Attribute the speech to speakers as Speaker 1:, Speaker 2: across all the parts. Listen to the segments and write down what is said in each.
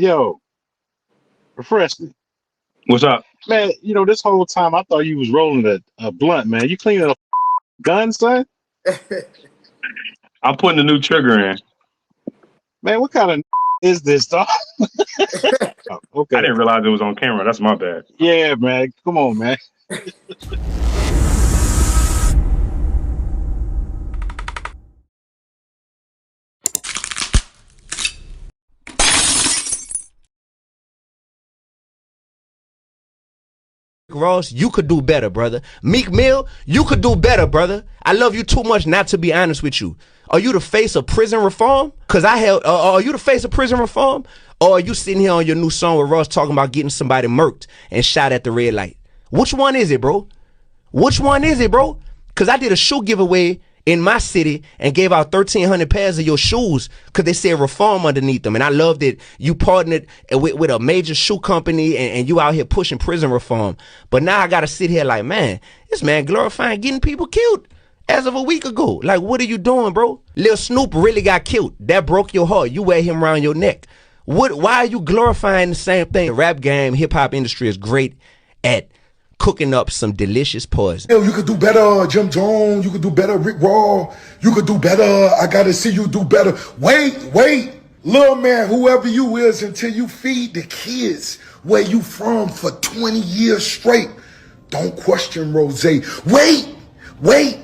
Speaker 1: Yo, refresh me.
Speaker 2: What's up?
Speaker 1: Man, this whole time I thought you was rolling a blunt, man. You cleaning a gun, son?
Speaker 2: I'm putting a new trigger in.
Speaker 1: Man, what kind of is this, dog? Oh,
Speaker 2: I
Speaker 1: okay.
Speaker 2: didn't realize it was on camera. That's my bad.
Speaker 1: Yeah, man. Come on, man.
Speaker 3: Ross, you could do better, brother. Meek Mill, you could do better, brother. I love you too much not to be honest with you. Are you the face of prison reform? Cause are you the face of prison reform? Or are you sitting here on your new song with Ross talking about getting somebody murked and shot at the red light? Which one is it, bro? Which one is it, bro? Cause I did a shoe giveaway in my city and gave out 1,300 pairs of your shoes because they said reform underneath them. And I love that you partnered with a major shoe company and you out here pushing prison reform. But now I got to sit here like, man, this man glorifying getting people killed as of a week ago. Like, what are you doing, bro? Lil Snoop really got killed. That broke your heart. You wear him around your neck. Why are you glorifying the same thing? The rap game, hip hop industry is great at cooking up some delicious poison.
Speaker 4: You could do better, Jim Jones. You could do better, Rick Raw. You could do better. I gotta see you do better. Wait, little man, whoever you is, until you feed the kids where you from for 20 years straight. Don't question Rose. Wait,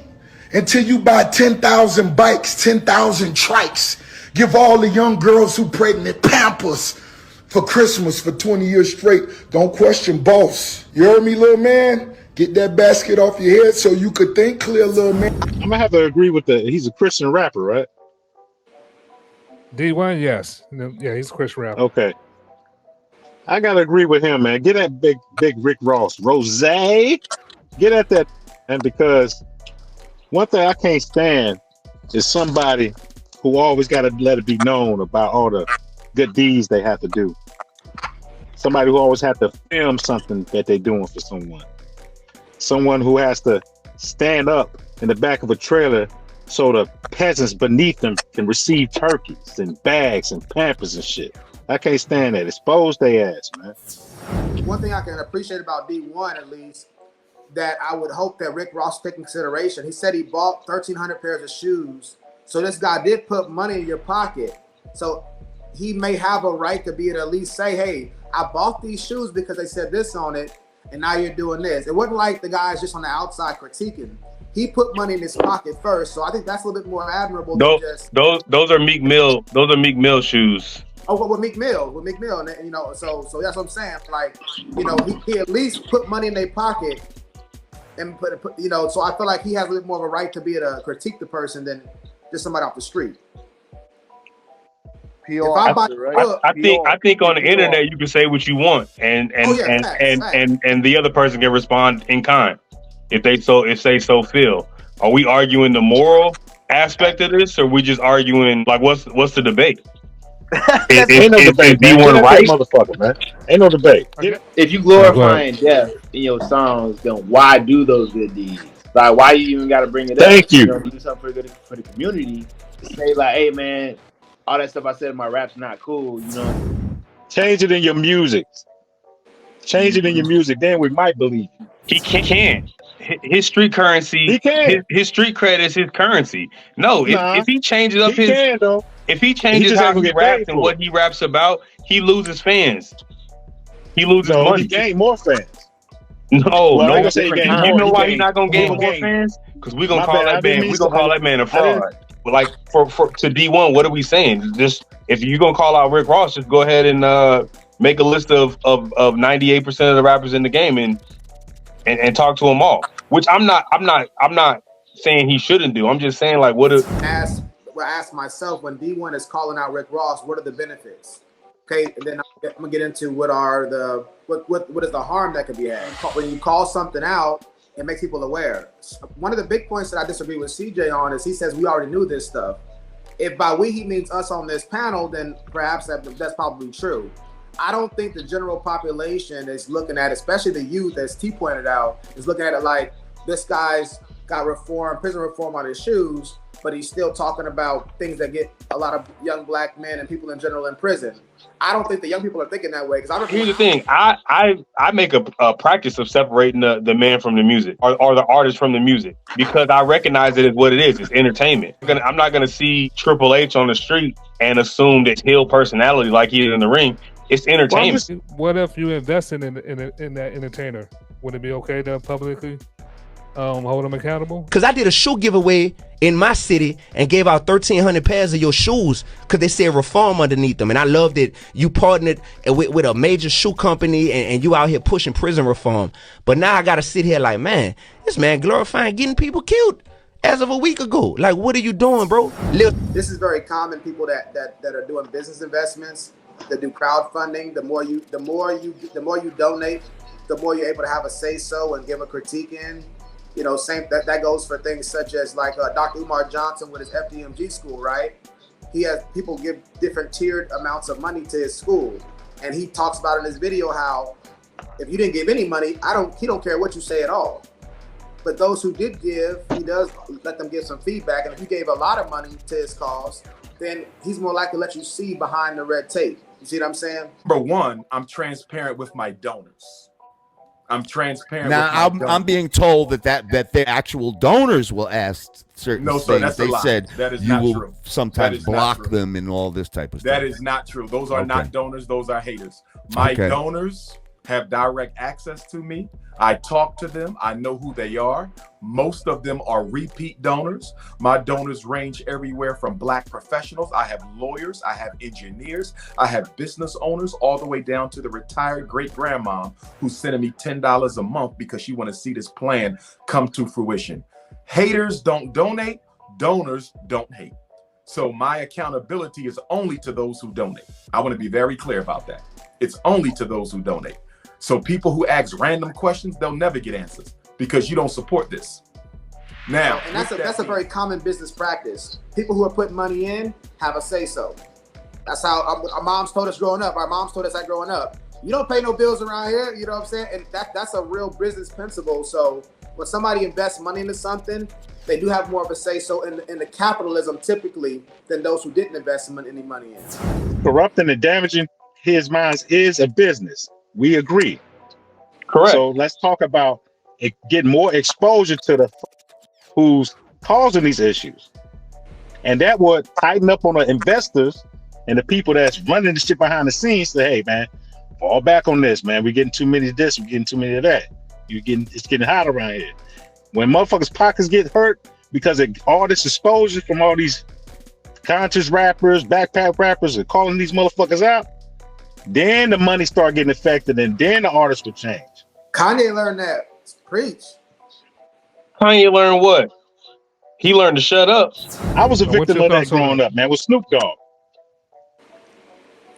Speaker 4: until you buy 10,000 bikes, 10,000 trikes. Give all the young girls who pregnant Pampers for Christmas for 20 years straight. Don't question boss. You heard me, little man? Get that basket off your head so you could think clear, little man.
Speaker 1: I'm gonna have to agree with he's a Christian rapper, right?
Speaker 5: D1, yes. Yeah, he's a Christian rapper.
Speaker 1: Okay. I gotta agree with him, man. Get that big Rick Ross. Rose. Get at that. And because one thing I can't stand is somebody who always gotta let it be known about all the good deeds they have to do. Somebody who always have to film something that they're doing for someone. Someone who has to stand up in the back of a trailer so the peasants beneath them can receive turkeys and bags and Pampers and shit. I can't stand that. Expose their ass, man.
Speaker 6: One thing I can appreciate about D1 at least, that I would hope that Rick Ross take in consideration. He said he bought 1,300 pairs of shoes. So this guy did put money in your pocket. So he may have a right to be able to at least say, hey, I bought these shoes because they said this on it, and now you're doing this. It wasn't like the guy's just on the outside critiquing. He put money in his pocket first, so I think that's a little bit more admirable than just
Speaker 2: Those are Meek Mill. Those are Meek Mill shoes.
Speaker 6: Oh, with Meek Mill, and so that's what I'm saying. Like, he at least put money in their pocket and put, so I feel like he has a little more of a right to be able to critique the person than just somebody off the street.
Speaker 2: I think on the internet you can say what you want, and the other person can respond in kind if they so feel. Are we arguing the moral aspect of this, or we just arguing like what's the debate?
Speaker 1: Ain't no debate, man.
Speaker 2: D1 right,
Speaker 1: motherfucker, man. Ain't no debate.
Speaker 7: If you glorifying death in your songs, then why do those good deeds? Like, why you even got to bring it up?
Speaker 1: Thank you.
Speaker 7: Do something for the community. Say like, hey man, all that stuff I said in my rap's not cool.
Speaker 1: Change it in your music. Change it in your music. Then we might believe you.
Speaker 2: he can't. His street currency.
Speaker 1: He can.
Speaker 2: His street cred is his currency. No, if he changes up
Speaker 1: He can, though.
Speaker 2: if he changes
Speaker 1: just
Speaker 2: how
Speaker 1: ain't gonna
Speaker 2: he
Speaker 1: get
Speaker 2: raps
Speaker 1: paid
Speaker 2: and
Speaker 1: for
Speaker 2: what
Speaker 1: it.
Speaker 2: he raps about, he loses fans. He loses
Speaker 1: No,
Speaker 2: money.
Speaker 1: he gained more fans.
Speaker 2: No,
Speaker 1: Well, I ain't
Speaker 2: no.
Speaker 1: gonna say he gained more.
Speaker 2: You know
Speaker 1: He
Speaker 2: why
Speaker 1: gained-
Speaker 2: he's not gonna
Speaker 1: he
Speaker 2: gain
Speaker 1: gonna
Speaker 2: more
Speaker 1: gain.
Speaker 2: fans? Because we're gonna
Speaker 1: My
Speaker 2: call
Speaker 1: bad, I
Speaker 2: that
Speaker 1: didn't
Speaker 2: man.
Speaker 1: mean
Speaker 2: We're gonna
Speaker 1: to-
Speaker 2: call that man a
Speaker 1: I didn't-
Speaker 2: fraud. But like for to D1, what are we saying? Just if you're gonna call out Rick Ross, just go ahead and make a list of 98% of the rappers in the game and talk to them all. Which I'm not saying he shouldn't do. I'm just saying like
Speaker 6: Ask myself, when D1 is calling out Rick Ross, what are the benefits? Okay, and then I'm gonna get into what is the harm that could be had when you call something out. It makes people aware. One of the big points that I disagree with CJ on is he says we already knew this stuff. If by we he means us on this panel, then perhaps that's probably true. I don't think the general population is looking at, especially the youth, as T pointed out, is looking at it like this guy's got prison reform on his shoes, but he's still talking about things that get a lot of young black men and people in general in prison. I don't think the young people are thinking that way. Because
Speaker 2: here's the thing, I make a practice of separating the man from the music or the artist from the music, because I recognize it as what it is. It's entertainment. I'm not gonna see Triple H on the street and assume that he'll personality like he is in the ring. It's entertainment.
Speaker 5: What if you invested in that entertainer? Would it be okay to publicly hold them accountable?
Speaker 3: Because I did a shoe giveaway in my city and gave out 1,300 pairs of your shoes because they said reform underneath them. And I loved it. You partnered with a major shoe company and you out here pushing prison reform. But now I got to sit here like, man, this man glorifying getting people killed as of a week ago. Like, what are you doing, bro?
Speaker 6: This is very common. People that are doing business investments, that do crowdfunding. The more you donate, the more you're able to have a say so and give a critique in. You know, same that goes for things such as like Dr. Umar Johnson with his FDMG school, right? He has people give different tiered amounts of money to his school, and he talks about in his video how if you didn't give any money, he don't care what you say at all. But those who did give, he does let them give some feedback, and if you gave a lot of money to his cause, then he's more likely to let you see behind the red tape. You see what I'm saying?
Speaker 8: Number one, I'm transparent with my donors. I'm transparent.
Speaker 9: Now I'm being told that the actual donors will ask certain things.
Speaker 8: Sir, that's
Speaker 9: they
Speaker 8: a lie.
Speaker 9: said
Speaker 8: that is
Speaker 9: you
Speaker 8: not
Speaker 9: will
Speaker 8: true.
Speaker 9: sometimes block them and all this type of stuff.
Speaker 8: That is not true. Those are not donors. Those are haters. My donors have direct access to me. I talk to them. I know who they are. Most of them are repeat donors. My donors range everywhere from black professionals. I have lawyers. I have engineers. I have business owners, all the way down to the retired great-grandma who's sending me $10 a month because she want to see this plan come to fruition. Haters don't donate. Donors don't hate. So my accountability is only to those who donate. I want to be very clear about that. It's only to those who donate. So people who ask random questions, they'll never get answers because you don't support this. Now,
Speaker 6: and that's a very common business practice. People who are putting money in have a say so. That's how our moms told us growing up. Our moms told us that growing up. You don't pay no bills around here. You know what I'm saying? And that's a real business principle. So when somebody invests money into something, they do have more of a say so in the capitalism typically than those who didn't invest any money in.
Speaker 1: Corrupting and damaging his minds is a business. We agree.
Speaker 2: Correct.
Speaker 1: So let's talk about getting more exposure to the who's causing these issues. And that would tighten up on the investors and the people that's running the shit behind the scenes. Say, hey, man, fall back on this, man. We're getting too many of this. We're getting too many of that. It's getting hot around here. When motherfuckers' pockets get hurt because of all this exposure from all these conscious rappers, backpack rappers, and calling these motherfuckers out, then the money start getting affected, and then the artists will change.
Speaker 6: Kanye learned that. Preach.
Speaker 2: Kanye learned what? He learned to shut up.
Speaker 1: I was a victim of that growing up, man, with Snoop Dogg.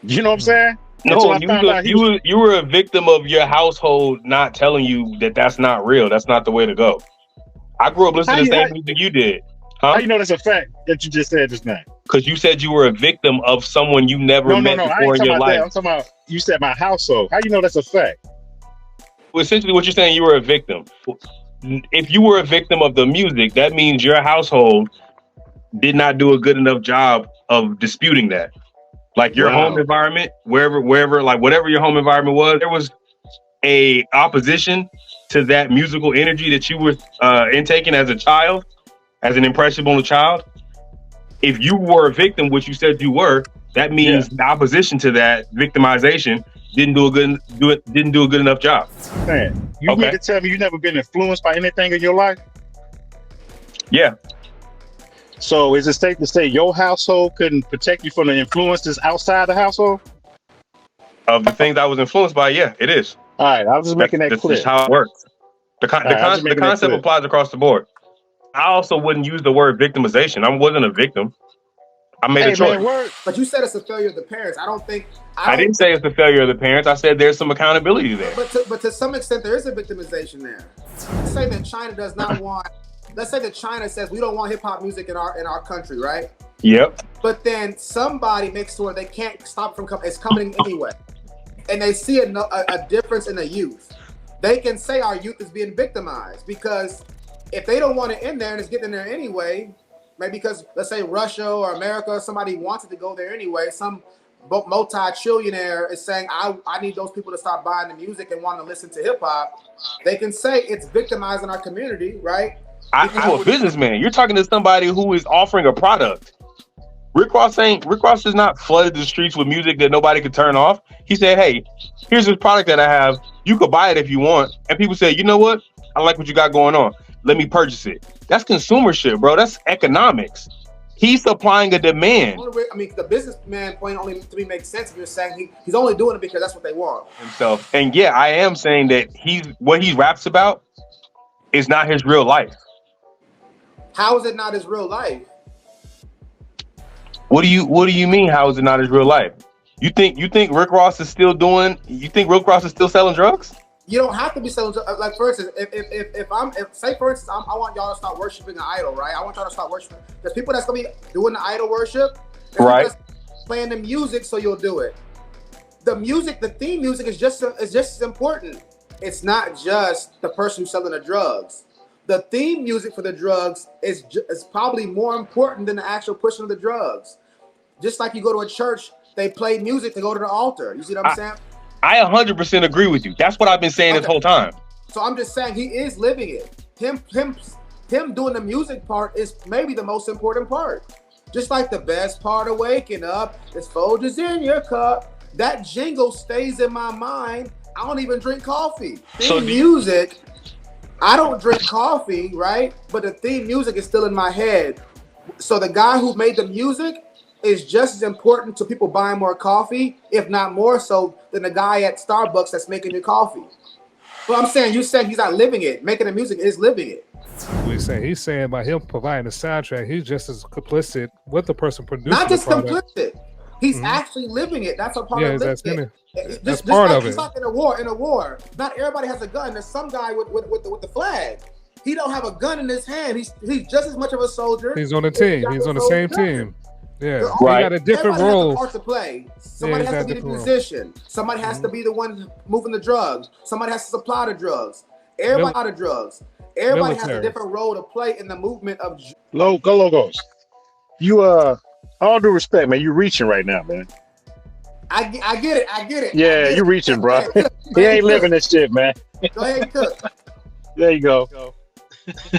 Speaker 1: You know what I'm saying?
Speaker 2: No, you were a victim of your household not telling you that that's not real. That's not the way to go. I grew up listening to the same music you did. Huh?
Speaker 1: How you know that's a fact that you just said just now?
Speaker 2: Because you said you were a victim of someone you never met before in your life.
Speaker 1: I'm talking about, you said my household. How you know that's a fact?
Speaker 2: Well, essentially what you're saying, you were a victim. If you were a victim of the music, that means your household did not do a good enough job of disputing that. Like your home environment, wherever, like whatever your home environment was, there was a opposition to that musical energy that you were intaking as a child, as an impressionable child. If you were a victim, which you said you were, that means the opposition to that victimization didn't do a good enough job.
Speaker 1: Man, you mean to tell me you never been influenced by anything in your life?
Speaker 2: Yeah.
Speaker 1: So is it safe to say your household couldn't protect you from the influences outside the household?
Speaker 2: Of the things I was influenced by, yeah, it is.
Speaker 1: All right, I was just making that clear.
Speaker 2: That's how it works. The concept applies across the board. I also wouldn't use the word victimization. I wasn't a victim. I made a choice.
Speaker 6: Man, but you said it's a failure of the parents. I
Speaker 2: didn't say it's the failure of the parents. I said there's some accountability there.
Speaker 6: But to some extent, there is a victimization there. Let's say that China does not want. Let's say that China says we don't want hip hop music in our country, right?
Speaker 2: Yep.
Speaker 6: But then somebody makes sure they can't stop from coming. It's coming anyway, and they see a difference in the youth. They can say our youth is being victimized because if they don't want it in there and it's getting in there anyway, maybe because let's say Russia or America or somebody wants it to go there anyway, some multi-trillionaire is saying, I need those people to stop buying the music and want to listen to hip hop. They can say it's victimizing our community, right?
Speaker 2: I'm a businessman. You're talking to somebody who is offering a product. Rick Ross has not flooded the streets with music that nobody could turn off. He said, hey, here's this product that I have. You could buy it if you want. And people say, you know what? I like what you got going on. Let me purchase it. That's consumer shit, bro. That's economics. He's supplying a demand.
Speaker 6: I mean, the businessman point only to me makes sense if you're saying he's only doing it because that's what they want.
Speaker 2: Himself. And yeah, I am saying that what he raps about is not his real life.
Speaker 6: How is it not his real life?
Speaker 2: What do you mean? How is it not his real life? You think Rick Ross is still selling drugs?
Speaker 6: You don't have to be selling drugs. Like for instance, if I want y'all to start worshiping an idol, right? I want y'all to start worshiping. There's people that's gonna be doing the idol worship,
Speaker 2: right?
Speaker 6: Playing the music, so you'll do it. The music, the theme music is just as important. It's not just the person who's selling the drugs. The theme music for the drugs is probably more important than the actual pushing of the drugs. Just like you go to a church, they play music to go to the altar. You see what I'm saying?
Speaker 2: I 100% agree with you. That's what I've been saying this whole time.
Speaker 6: So I'm just saying he is living it. Him doing the music part is maybe the most important part. Just like the best part of waking up is Folgers in your cup. That jingle stays in my mind. I don't even drink coffee. Theme music. I don't drink coffee, right? But the theme music is still in my head. So the guy who made the music is just as important to people buying more coffee, if not more so, than the guy at Starbucks that's making your coffee. But I'm saying, you're saying he's not living it. Making the music is living it.
Speaker 5: He's saying by him providing the soundtrack, he's just as complicit with the person producing.
Speaker 6: Not just complicit. He's actually living it. That's a part of living it.
Speaker 5: That's part of it.
Speaker 6: It's like in a war. Not everybody has a gun. There's some guy with the flag. He don't have a gun in his hand. He's just as much of a soldier.
Speaker 5: He's on the team. He's on the same team. Yeah,
Speaker 6: right.
Speaker 5: He got a different role.
Speaker 6: Has a part to play. Somebody has to be the musician. Somebody has to be the one moving the drugs. Somebody has to supply the drugs. Everybody out of drugs. Everybody has a different role to play in the movement of.
Speaker 1: Logos. You all due respect, man. You reaching right now, man.
Speaker 6: I get it.
Speaker 1: Yeah, you reaching, bro. He ain't living this shit, man.
Speaker 6: Go ahead and cook.
Speaker 1: There you go.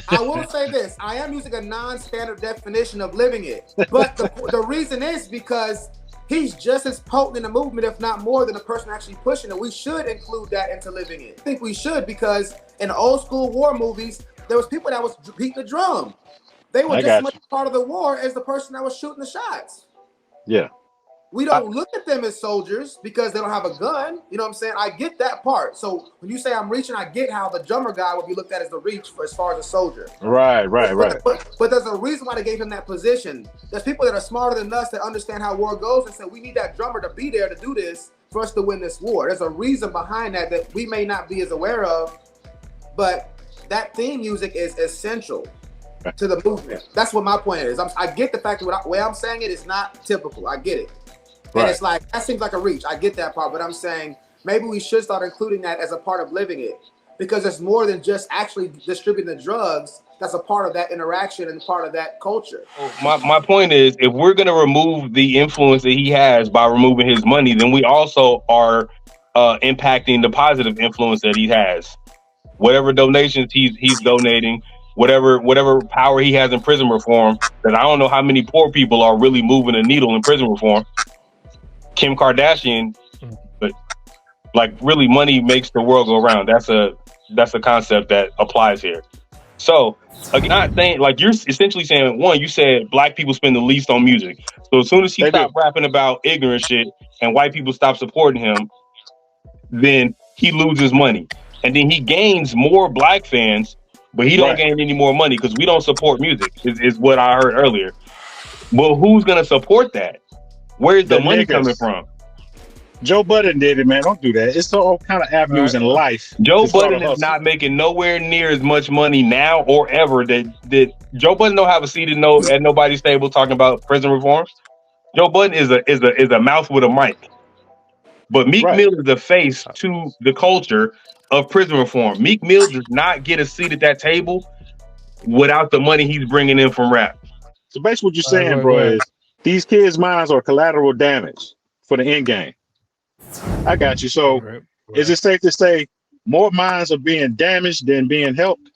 Speaker 6: I will say this. I am using a non-standard definition of living it. But the reason is because he's just as potent in the movement, if not more, than the person actually pushing it. We should include that into living it. I think we should, because in old school war movies, there was people that was beating the drum. They were just as much part of the war as the person that was shooting the shots.
Speaker 1: Yeah.
Speaker 6: We don't look at them as soldiers because they don't have a gun. You know what I'm saying? I get that part. So when you say I'm reaching, I get how the drummer guy would be looked at as the reach as far as a soldier.
Speaker 1: Right.
Speaker 6: But there's a reason why they gave him that position. There's people that are smarter than us that understand how war goes and say, we need that drummer to be there to do this for us to win this war. There's a reason behind that we may not be as aware of, but that theme music is essential to the movement. That's what my point is. I get the fact that the way I'm saying it is not typical. I get it. And it's like, that seems like a reach. I get that part, but I'm saying maybe we should start including that as a part of living it, because it's more than just actually distributing the drugs. That's a part of that interaction and part of that culture.
Speaker 2: My point is, if we're going to remove the influence that he has by removing his money, then we also are impacting the positive influence that he has. Whatever donations he's donating, whatever power he has in prison reform, that I don't know how many poor people are really moving a needle in prison reform. Kim Kardashian, but like really money makes the world go round. That's a concept that applies here. So again, not saying, like, you're essentially saying, one, you said black people spend the least on music. So as soon as he stopped rapping about ignorant shit and white people stop supporting him, then he loses money. And then he gains more black fans, but he don't gain any more money because we don't support music, is what I heard earlier. Well, who's going to support that? Where's the money coming from?
Speaker 1: Joe Budden did it, man. Don't do that. It's all kind of avenues in life.
Speaker 2: Joe Budden is not making nowhere near as much money now or ever that Joe Budden don't have a seat at nobody's table talking about prison reform. Joe Budden is a mouth with a mic. But Meek Mill is the face to the culture of prison reform. Meek Mill does not get a seat at that table without the money he's bringing in from rap.
Speaker 1: So basically what you're
Speaker 5: All right,
Speaker 1: saying,
Speaker 5: go
Speaker 1: bro,
Speaker 5: ahead.
Speaker 1: is these kids' minds are collateral damage for the end game. I got you. So
Speaker 5: Right,
Speaker 1: is it safe to say more minds are being damaged than being helped?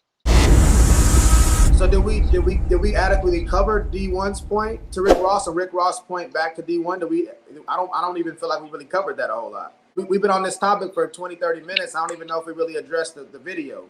Speaker 6: So did we adequately cover D1's point to Rick Ross and Rick Ross' point back to D1? I don't even feel like we really covered that a whole lot. We've been on this topic for 20, 30 minutes. I don't even know if we really addressed the video.